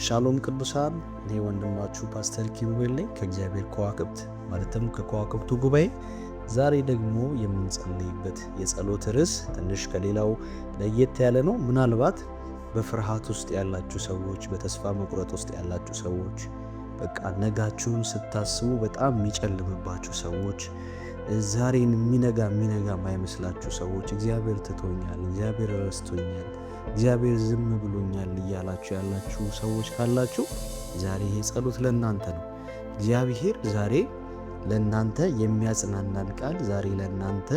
ሻሎም ቅዱሳን፣ እኔ ወንድማችሁ ፓስተር ኪሩቤል ነኝ ከእግዚአብሔር ከዋክብት ማለትም ከከዋክብቱ ጉባኤ። ዛሬ ደግሞ የምንጸልይበት የጸሎት ርዕስ ትንሽ ከሌላው ለየት ያለ ነው። ምናልባት በፍርሃት ውስጥ ያላችሁ ሰዎች፣ በተስፋ መቁረጥ ውስጥ ያላችሁ ሰዎች፣ በቃ ነጋችሁን ስታስቡ በጣም የሚጨልምባችሁ ሰዎች፣ ዛሬን የሚነጋ ማይመስላችሁ ሰዎች፣ እግዚአብሔር ትቶኛል፣ እግዚአብሔር ረስቶኛል፣ እግዚአብሔር ዝም ብሎኛል እያላችሁ ያላችሁ ሰዎች ካላችሁ ዛሬ ይሄ ጸሎት ለእናንተ ነው። እግዚአብሔር ዛሬ ለእናንተ የሚያጽናናን ቃል፣ ዛሬ ለእናንተ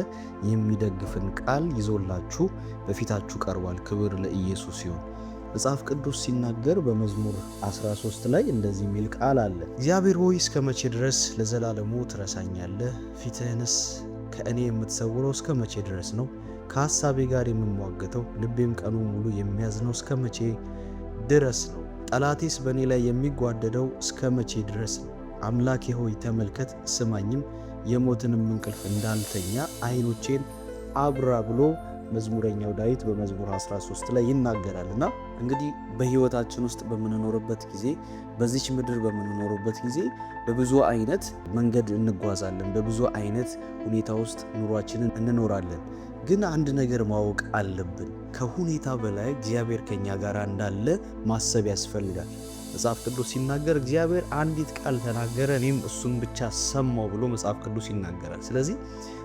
የሚደግፍን ቃል ይዞላችሁ በፊታችሁ ቀርቧል። ክብር ለኢየሱስ ይሁን። መጽሐፍ ቅዱስ ሲናገር በመዝሙር 13 ላይ እንደዚህ የሚል ቃል አለ። እግዚአብሔር ሆይ እስከ መቼ ድረስ ለዘላለሙ ትረሳኛለህ? ፊትህንስ ከእኔ የምትሰውረው እስከ መቼ ድረስ ነው? ከሐሳቤ ጋር የምሟገተው ልቤም ቀኑ ሙሉ የሚያዝነው እስከ መቼ ድረስ ነው? ጠላቴስ በእኔ ላይ የሚጓደደው እስከ መቼ ድረስ ነው? አምላኬ ሆይ ተመልከት ስማኝም፣ የሞትንም እንቅልፍ እንዳልተኛ ዓይኖቼን አብራ ብሎ መዝሙረኛው ዳዊት በመዝሙር 13 ላይ ይናገራልና እንግዲህ በሕይወታችን ውስጥ በምንኖርበት ጊዜ፣ በዚች ምድር በምንኖርበት ጊዜ በብዙ አይነት መንገድ እንጓዛለን፣ በብዙ አይነት ሁኔታ ውስጥ ኑሯችንን እንኖራለን። ግን አንድ ነገር ማወቅ አለብን። ከሁኔታ በላይ እግዚአብሔር ከኛ ጋር እንዳለ ማሰብ ያስፈልጋል። መጽሐፍ ቅዱስ ሲናገር እግዚአብሔር አንዲት ቃል ተናገረ እኔም እሱን ብቻ ሰማው ብሎ መጽሐፍ ቅዱስ ይናገራል። ስለዚህ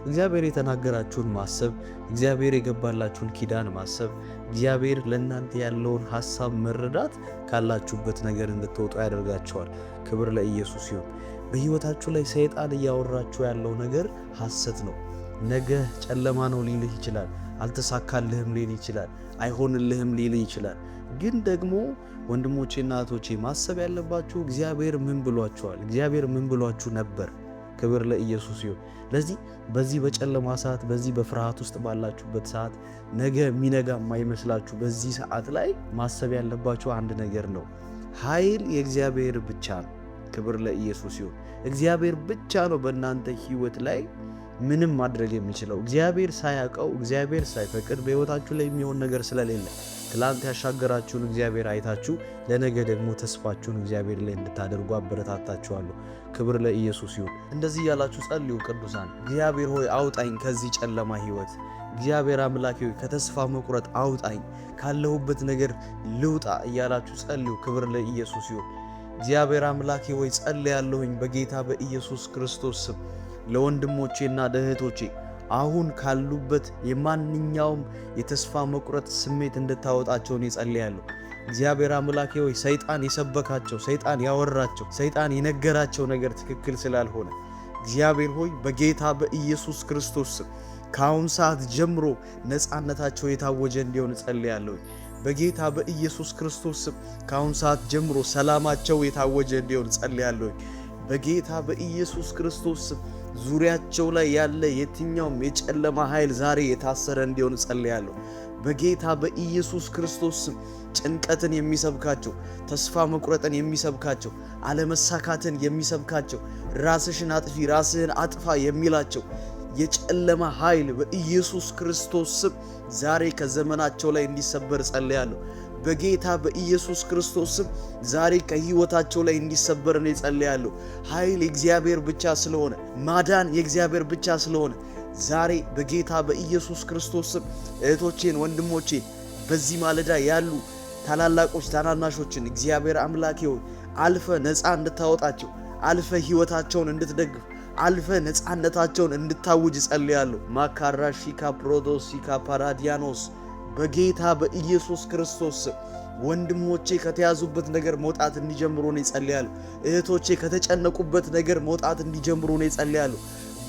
እግዚአብሔር የተናገራችሁን ማሰብ፣ እግዚአብሔር የገባላችሁን ኪዳን ማሰብ፣ እግዚአብሔር ለእናንተ ያለውን ሐሳብ መረዳት ካላችሁበት ነገር እንድትወጡ ያደርጋቸዋል። ክብር ለኢየሱስ ይሁን። በሕይወታችሁ ላይ ሰይጣን እያወራችሁ ያለው ነገር ሐሰት ነው። ነገ ጨለማ ነው ሊልህ ይችላል። አልተሳካልህም ሊል ይችላል። አይሆንልህም ሊል ይችላል። ግን ደግሞ ወንድሞቼና እህቶቼ ማሰብ ያለባችሁ እግዚአብሔር ምን ብሏችኋል? እግዚአብሔር ምን ብሏችሁ ነበር? ክብር ለኢየሱስ ይሁን። ለዚህ በዚህ በጨለማ ሰዓት፣ በዚህ በፍርሃት ውስጥ ባላችሁበት ሰዓት፣ ነገ የሚነጋ የማይመስላችሁ በዚህ ሰዓት ላይ ማሰብ ያለባችሁ አንድ ነገር ነው። ኃይል የእግዚአብሔር ብቻ ነው። ክብር ለኢየሱስ ይሁን። እግዚአብሔር ብቻ ነው በእናንተ ሕይወት ላይ ምንም ማድረግ የሚችለው። እግዚአብሔር ሳያውቀው፣ እግዚአብሔር ሳይፈቅድ በሕይወታችሁ ላይ የሚሆን ነገር ስለሌለ ትላንት ያሻገራችሁን እግዚአብሔር አይታችሁ ለነገ ደግሞ ተስፋችሁን እግዚአብሔር ላይ እንድታደርጉ አበረታታችኋለሁ። ክብር ለኢየሱስ ይሁን። እንደዚህ ያላችሁ ጸልዩ ቅዱሳን። እግዚአብሔር ሆይ አውጣኝ ከዚህ ጨለማ ሕይወት። እግዚአብሔር አምላኬ ሆይ ከተስፋ መቁረጥ አውጣኝ፣ ካለሁበት ነገር ልውጣ እያላችሁ ጸልዩ። ክብር ለኢየሱስ ይሁን። እግዚአብሔር አምላኬ ሆይ ጸልያለሁኝ በጌታ በኢየሱስ ክርስቶስ ስም ለወንድሞቼና ለእህቶቼ አሁን ካሉበት የማንኛውም የተስፋ መቁረጥ ስሜት እንድታወጣቸው ነው ጸልያለሁ። እግዚአብሔር አምላኬ ሆይ ሰይጣን የሰበካቸው፣ ሰይጣን ያወራቸው፣ ሰይጣን የነገራቸው ነገር ትክክል ስላልሆነ እግዚአብሔር ሆይ በጌታ በኢየሱስ ክርስቶስ ከአሁን ሰዓት ጀምሮ ነፃነታቸው የታወጀ እንዲሆን ጸልያለሁ። በጌታ በኢየሱስ ክርስቶስ ከአሁን ሰዓት ጀምሮ ሰላማቸው የታወጀ እንዲሆን ጸልያለሁ። በጌታ በኢየሱስ ክርስቶስ ዙሪያቸው ላይ ያለ የትኛውም የጨለማ ኃይል ዛሬ የታሰረ እንዲሆን ጸልያለሁ። በጌታ በኢየሱስ ክርስቶስ ጭንቀትን የሚሰብካቸው፣ ተስፋ መቁረጥን የሚሰብካቸው፣ አለመሳካትን የሚሰብካቸው፣ ራስሽን አጥፊ፣ ራስህን አጥፋ የሚላቸው የጨለማ ኃይል በኢየሱስ ክርስቶስ ስም ዛሬ ከዘመናቸው ላይ እንዲሰበር ጸልያለሁ። በጌታ በኢየሱስ ክርስቶስ ስም ዛሬ ከሕይወታቸው ላይ እንዲሰበር ነው ጸልያለሁ። ኃይል የእግዚአብሔር ብቻ ስለሆነ፣ ማዳን የእግዚአብሔር ብቻ ስለሆነ ዛሬ በጌታ በኢየሱስ ክርስቶስ ስም እህቶቼን፣ ወንድሞቼን በዚህ ማለዳ ያሉ ታላላቆች ታናናሾችን እግዚአብሔር አምላኬ ሆይ አልፈ ነፃ እንድታወጣቸው፣ አልፈ ሕይወታቸውን እንድትደግፍ፣ አልፈ ነፃነታቸውን እንድታውጅ ጸልያለሁ። ማካራሺካ ፕሮዶሲካ ፓራዲያኖስ በጌታ በኢየሱስ ክርስቶስ ወንድሞቼ ከተያዙበት ነገር መውጣት እንዲጀምሩ ነው ጸልያለሁ። እህቶቼ ከተጨነቁበት ነገር መውጣት እንዲጀምሩ ነው ጸልያለሁ።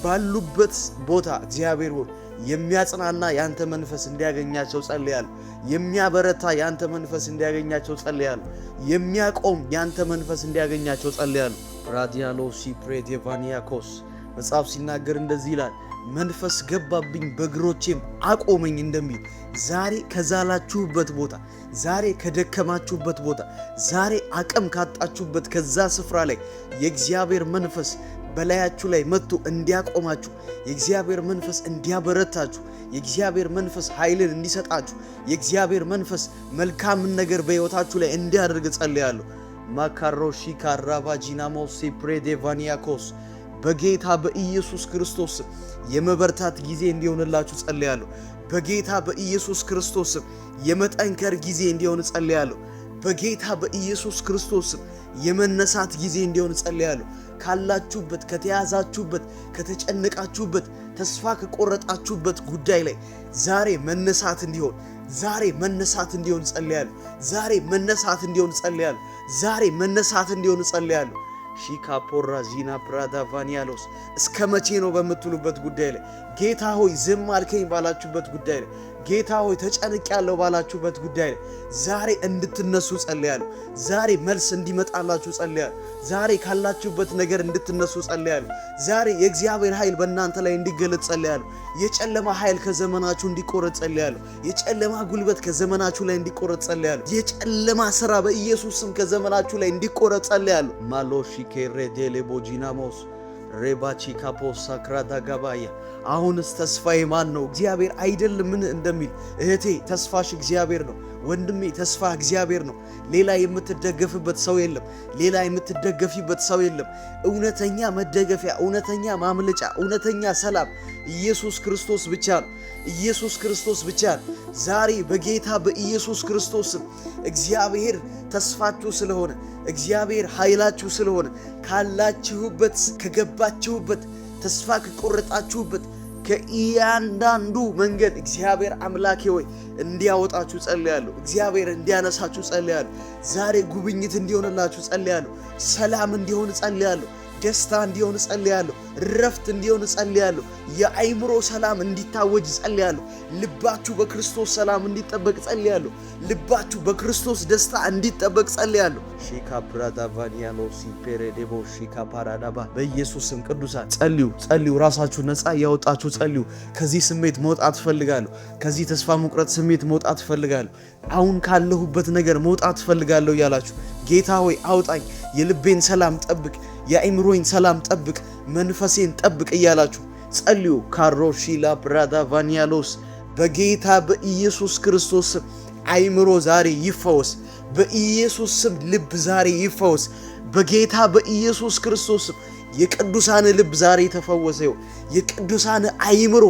ባሉበት ቦታ እግዚአብሔር ሆይ የሚያጽናና ያንተ መንፈስ እንዲያገኛቸው ጸልያለሁ። የሚያበረታ ያንተ መንፈስ እንዲያገኛቸው ጸልያለሁ። የሚያቆም ያንተ መንፈስ እንዲያገኛቸው ጸልያለሁ። ራዲያሎሲ ፕሬዲቫኒያኮስ መጽሐፍ ሲናገር እንደዚህ ይላል፣ መንፈስ ገባብኝ በእግሮቼም አቆመኝ እንደሚል ዛሬ ከዛላችሁበት ቦታ፣ ዛሬ ከደከማችሁበት ቦታ፣ ዛሬ አቅም ካጣችሁበት ከዛ ስፍራ ላይ የእግዚአብሔር መንፈስ በላያችሁ ላይ መጥቶ እንዲያቆማችሁ፣ የእግዚአብሔር መንፈስ እንዲያበረታችሁ፣ የእግዚአብሔር መንፈስ ኃይልን እንዲሰጣችሁ፣ የእግዚአብሔር መንፈስ መልካምን ነገር በሕይወታችሁ ላይ እንዲያደርግ ጸልያለሁ። ማካሮሺ ካራባጂናሞስ ፕሬዴቫኒያኮስ በጌታ በኢየሱስ ክርስቶስ የመበርታት ጊዜ እንዲሆንላችሁ ጸልያለሁ። በጌታ በኢየሱስ ክርስቶስ የመጠንከር ጊዜ እንዲሆን ጸልያለሁ። በጌታ በኢየሱስ ክርስቶስ የመነሳት ጊዜ እንዲሆን ጸልያለሁ። ካላችሁበት፣ ከተያዛችሁበት፣ ከተጨነቃችሁበት፣ ተስፋ ከቆረጣችሁበት ጉዳይ ላይ ዛሬ መነሳት እንዲሆን፣ ዛሬ መነሳት እንዲሆን ጸልያለሁ። ዛሬ መነሳት እንዲሆን ጸልያለሁ። ዛሬ መነሳት እንዲሆን ጸልያለሁ። ሺካፖራ ዚና ፕራዳ ቫኒያሎስ እስከ መቼ ነው በምትሉበት ጉዳይ ላይ ጌታ ሆይ ዝም አልከኝ ባላችሁበት ጉዳይ ላይ ጌታ ሆይ ተጨንቅ ያለው ባላችሁበት ጉዳይ ላይ ዛሬ እንድትነሱ ጸልያለሁ። ዛሬ መልስ እንዲመጣላችሁ ጸልያለሁ። ዛሬ ካላችሁበት ነገር እንድትነሱ ጸልያለሁ። ዛሬ የእግዚአብሔር ኃይል በእናንተ ላይ እንዲገለጥ ጸልያለሁ። የጨለማ ኃይል ከዘመናችሁ እንዲቆረጥ ጸልያለሁ። የጨለማ ጉልበት ከዘመናችሁ ላይ እንዲቆረጥ ጸልያለሁ። የጨለማ ሥራ በኢየሱስ ስም ከዘመናችሁ ላይ እንዲቆረጥ ጸልያለሁ። ማሎሺ ኬሬዴሌ ቦጂናሞስ ሬባቺ ካፖስ ሳክራዳ ጋባያ አሁንስ ተስፋዬ ማን ነው? እግዚአብሔር አይደለምን እንደሚል እህቴ ተስፋሽ እግዚአብሔር ነው። ወንድሜ ተስፋ እግዚአብሔር ነው። ሌላ የምትደገፍበት ሰው የለም። ሌላ የምትደገፊበት ሰው የለም። እውነተኛ መደገፊያ፣ እውነተኛ ማምለጫ፣ እውነተኛ ሰላም ኢየሱስ ክርስቶስ ብቻ ነው። ኢየሱስ ክርስቶስ ብቻ ነው። ዛሬ በጌታ በኢየሱስ ክርስቶስ እግዚአብሔር ተስፋችሁ ስለሆነ፣ እግዚአብሔር ኃይላችሁ ስለሆነ ካላችሁበት፣ ከገባችሁበት፣ ተስፋ ከቆረጣችሁበት ከእያንዳንዱ መንገድ እግዚአብሔር አምላኬ ሆይ እንዲያወጣችሁ ጸልያለሁ። እግዚአብሔር እንዲያነሳችሁ ጸልያለሁ። ዛሬ ጉብኝት እንዲሆንላችሁ ጸልያለሁ። ሰላም እንዲሆን ጸልያለሁ። ደስታ እንዲሆን ጸልያለሁ። ረፍት እንዲሆን ጸልያለሁ። የአይምሮ ሰላም እንዲታወጅ ጸልያለሁ። ልባችሁ በክርስቶስ ሰላም እንዲጠበቅ ጸልያለሁ። ልባችሁ በክርስቶስ ደስታ እንዲጠበቅ ጸልያለሁ። ሺካ ፕራዳቫኒያኖ ሲፔሬዴቦ ሺካ ፓራዳባ በኢየሱስም ቅዱሳን ጸልዩ። ራሳችሁ ነፃ ያወጣችሁ ጸልዩ። ከዚህ ስሜት መውጣት ፈልጋለሁ። ከዚህ ተስፋ መቁረጥ ስሜት መውጣት ፈልጋለሁ። አሁን ካለሁበት ነገር መውጣት ፈልጋለሁ እያላችሁ ጌታ ሆይ አውጣኝ፣ የልቤን ሰላም ጠብቅ፣ የአይምሮን ሰላም ጠብቅ፣ መንፈሴን ጠብቅ እያላችሁ ጸልዩ። ካሮሺላ ፕራዳቫኒያሎስ በጌታ በኢየሱስ ክርስቶስ ስም አይምሮ ዛሬ ይፈወስ። በኢየሱስ ስም ልብ ዛሬ ይፈወስ። በጌታ በኢየሱስ ክርስቶስ ስም የቅዱሳን ልብ ዛሬ ተፈወሰ። የቅዱሳን አይምሮ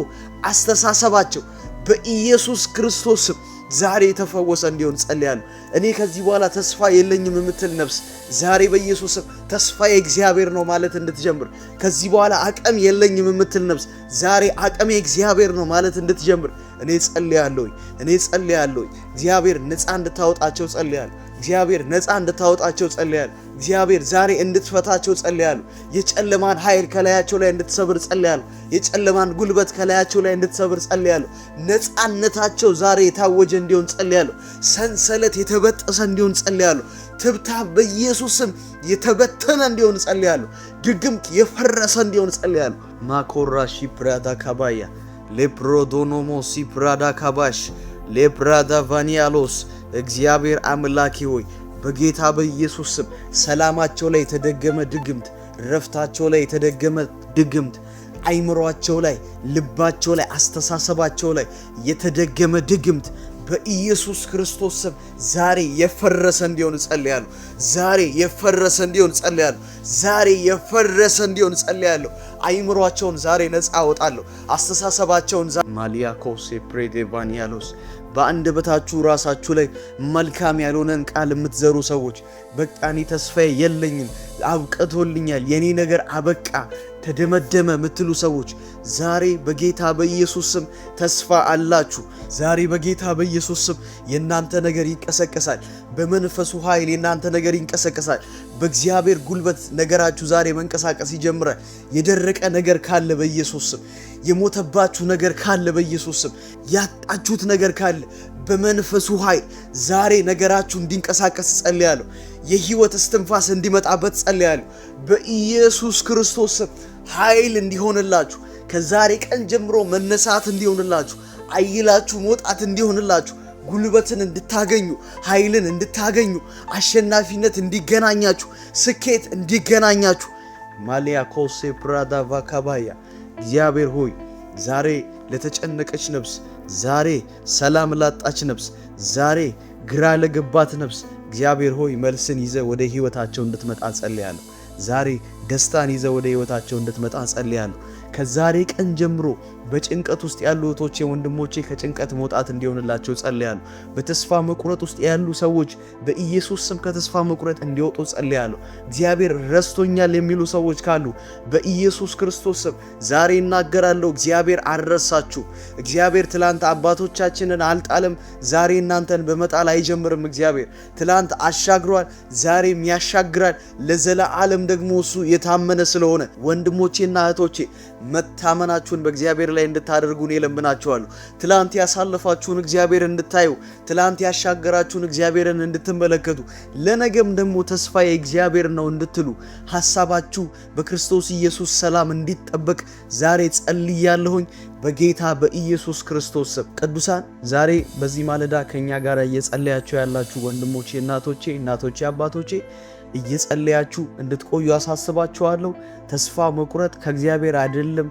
አስተሳሰባቸው በኢየሱስ ክርስቶስ ስም ዛሬ የተፈወሰ እንዲሆን ጸልያለሁ። እኔ ከዚህ በኋላ ተስፋ የለኝም የምትል ነፍስ ዛሬ በኢየሱስ ስም ተስፋዬ እግዚአብሔር ነው ማለት እንድትጀምር፣ ከዚህ በኋላ አቅም የለኝም የምትል ነፍስ ዛሬ አቅሜ እግዚአብሔር ነው ማለት እንድትጀምር እኔ ጸልያለሁ። እግዚአብሔር ነፃ እንድታወጣቸው ጸልያለሁ። እግዚአብሔር ነፃ እንድታወጣቸው ጸልያለሁ። እግዚአብሔር ዛሬ እንድትፈታቸው ጸልያለሁ። የጨለማን ኃይል ከላያቸው ላይ እንድትሰብር ጸልያለሁ። የጨለማን ጉልበት ከላያቸው ላይ እንድትሰብር ጸልያለሁ። ነፃነታቸው ዛሬ የታወጀ እንዲሆን ጸልያለሁ። ሰንሰለት የተበጠሰ እንዲሆን ጸልያለሁ። ትብታብ በኢየሱስ ስም የተበተነ እንዲሆን ጸልያለሁ። ድግምት የፈረሰ እንዲሆን ጸልያለሁ። ማኮራ ሺፕራዳ ካባያ ሌፕሮዶኖሞ ሲፕራዳ ካባሽ ሌፕራዳ ቫኒያሎስ እግዚአብሔር አምላኬ ሆይ በጌታ በኢየሱስ ስም ሰላማቸው ላይ የተደገመ ድግምት፣ ረፍታቸው ላይ የተደገመ ድግምት፣ አይምሯቸው ላይ፣ ልባቸው ላይ፣ አስተሳሰባቸው ላይ የተደገመ ድግምት በኢየሱስ ክርስቶስ ስም ዛሬ የፈረሰ እንዲሆን ጸልያለሁ። ዛሬ የፈረሰ እንዲሆን ጸልያለሁ። ዛሬ የፈረሰ እንዲሆን ጸልያለሁ። አይምሯቸውን ዛሬ ነፃ አወጣለሁ። አስተሳሰባቸውን ማሊያኮስ ፕሬዴቫኒያሎስ በአንደበታችሁ ራሳችሁ ላይ መልካም ያልሆነን ቃል የምትዘሩ ሰዎች በቃ እኔ ተስፋዬ የለኝም፣ አብቅቶልኛል፣ የኔ ነገር አበቃ፣ ተደመደመ የምትሉ ሰዎች ዛሬ በጌታ በኢየሱስ ስም ተስፋ አላችሁ። ዛሬ በጌታ በኢየሱስ ስም የእናንተ ነገር ይንቀሰቀሳል። በመንፈሱ ኃይል የእናንተ ነገር ይንቀሰቀሳል። በእግዚአብሔር ጉልበት ነገራችሁ ዛሬ መንቀሳቀስ ይጀምራል። የደረቀ ነገር ካለ በኢየሱስ ስም፣ የሞተባችሁ ነገር ካለ በኢየሱስ ስም፣ ያጣችሁት ነገር ካለ በመንፈሱ ኃይል ዛሬ ነገራችሁ እንዲንቀሳቀስ ጸልያለሁ። የህይወት እስትንፋስ እንዲመጣበት ጸልያለሁ። በኢየሱስ ክርስቶስ ስም ኃይል እንዲሆንላችሁ፣ ከዛሬ ቀን ጀምሮ መነሳት እንዲሆንላችሁ፣ አይላችሁ መውጣት እንዲሆንላችሁ፣ ጉልበትን እንድታገኙ፣ ኃይልን እንድታገኙ፣ አሸናፊነት እንዲገናኛችሁ፣ ስኬት እንዲገናኛችሁ ማሊያ ኮሴ ፕራዳ ቫካባያ እግዚአብሔር ሆይ ዛሬ ለተጨነቀች ነፍስ፣ ዛሬ ሰላም ላጣች ነፍስ፣ ዛሬ ግራ ለገባት ነፍስ እግዚአብሔር ሆይ መልስን ይዘ ወደ ሕይወታቸው እንድትመጣ ጸልያለሁ። ዛሬ ደስታን ይዘ ወደ ሕይወታቸው እንድትመጣ ጸልያለሁ። ከዛሬ ቀን ጀምሮ በጭንቀት ውስጥ ያሉ እህቶቼ ወንድሞቼ ከጭንቀት መውጣት እንዲሆንላቸው ጸልያለሁ። በተስፋ መቁረጥ ውስጥ ያሉ ሰዎች በኢየሱስ ስም ከተስፋ መቁረጥ እንዲወጡ ጸልያለሁ። እግዚአብሔር ረስቶኛል የሚሉ ሰዎች ካሉ በኢየሱስ ክርስቶስ ስም ዛሬ እናገራለሁ፣ እግዚአብሔር አልረሳችሁ። እግዚአብሔር ትላንት አባቶቻችንን አልጣለም፣ ዛሬ እናንተን በመጣል አይጀምርም። እግዚአብሔር ትላንት አሻግሯል፣ ዛሬም ያሻግራል። ለዘላለም ደግሞ እሱ የታመነ ስለሆነ ወንድሞቼና እህቶቼ መታመናችሁን በእግዚአብሔር ላይ እንድታደርጉ እኔ እለምናችኋለሁ። ትላንት ያሳለፋችሁን እግዚአብሔር እንድታዩ፣ ትላንት ያሻገራችሁን እግዚአብሔርን እንድትመለከቱ፣ ለነገም ደግሞ ተስፋ የእግዚአብሔር ነው እንድትሉ፣ ሐሳባችሁ በክርስቶስ ኢየሱስ ሰላም እንዲጠበቅ ዛሬ ጸልያለሁኝ በጌታ በኢየሱስ ክርስቶስ ስም። ቅዱሳን ዛሬ በዚህ ማለዳ ከኛ ጋር እየጸለያችሁ ያላችሁ ወንድሞቼ፣ እናቶቼ፣ አባቶቼ እየጸለያችሁ እንድትቆዩ አሳስባችኋለሁ። ተስፋ መቁረጥ ከእግዚአብሔር አይደለም።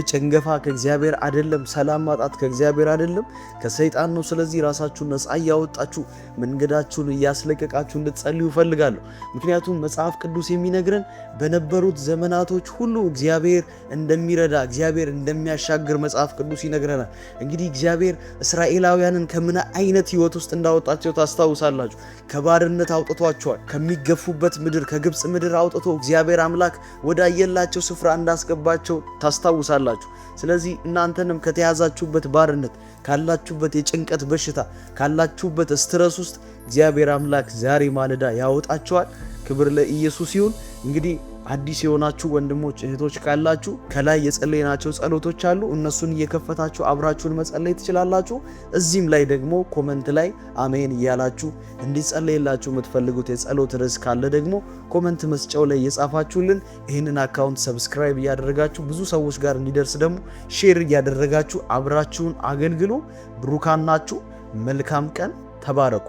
ጭንገፋ ከእግዚአብሔር አይደለም። ሰላም ማጣት ከእግዚአብሔር አይደለም፣ ከሰይጣን ነው። ስለዚህ ራሳችሁን ነፃ እያወጣችሁ መንገዳችሁን እያስለቀቃችሁ እንድትጸልዩ እፈልጋለሁ። ምክንያቱም መጽሐፍ ቅዱስ የሚነግረን በነበሩት ዘመናቶች ሁሉ እግዚአብሔር እንደሚረዳ፣ እግዚአብሔር እንደሚያሻግር መጽሐፍ ቅዱስ ይነግረናል። እንግዲህ እግዚአብሔር እስራኤላውያንን ከምን አይነት ሕይወት ውስጥ እንዳወጣቸው ታስታውሳላችሁ። ከባርነት አውጥቷቸዋል። ከሚገፉበት ምድር ከግብፅ ምድር አውጥቶ እግዚአብሔር አምላክ ወዳየላቸው ስፍራ እንዳስገባቸው ታስታውሳላችሁ። ስለዚህ እናንተንም ከተያዛችሁበት ባርነት፣ ካላችሁበት የጭንቀት በሽታ፣ ካላችሁበት ስትረስ ውስጥ እግዚአብሔር አምላክ ዛሬ ማለዳ ያወጣችኋል። ክብር ለኢየሱስ ይሁን። እንግዲህ አዲስ የሆናችሁ ወንድሞች እህቶች ካላችሁ ከላይ የጸለይናቸው ጸሎቶች አሉ። እነሱን እየከፈታችሁ አብራችሁን መጸለይ ትችላላችሁ። እዚህም ላይ ደግሞ ኮመንት ላይ አሜን እያላችሁ እንዲጸለይላችሁ የምትፈልጉት የጸሎት ርዕስ ካለ ደግሞ ኮመንት መስጫው ላይ እየጻፋችሁልን ይህንን አካውንት ሰብስክራይብ እያደረጋችሁ ብዙ ሰዎች ጋር እንዲደርስ ደግሞ ሼር እያደረጋችሁ አብራችሁን አገልግሉ። ብሩካን ናችሁ። መልካም ቀን። ተባረኩ።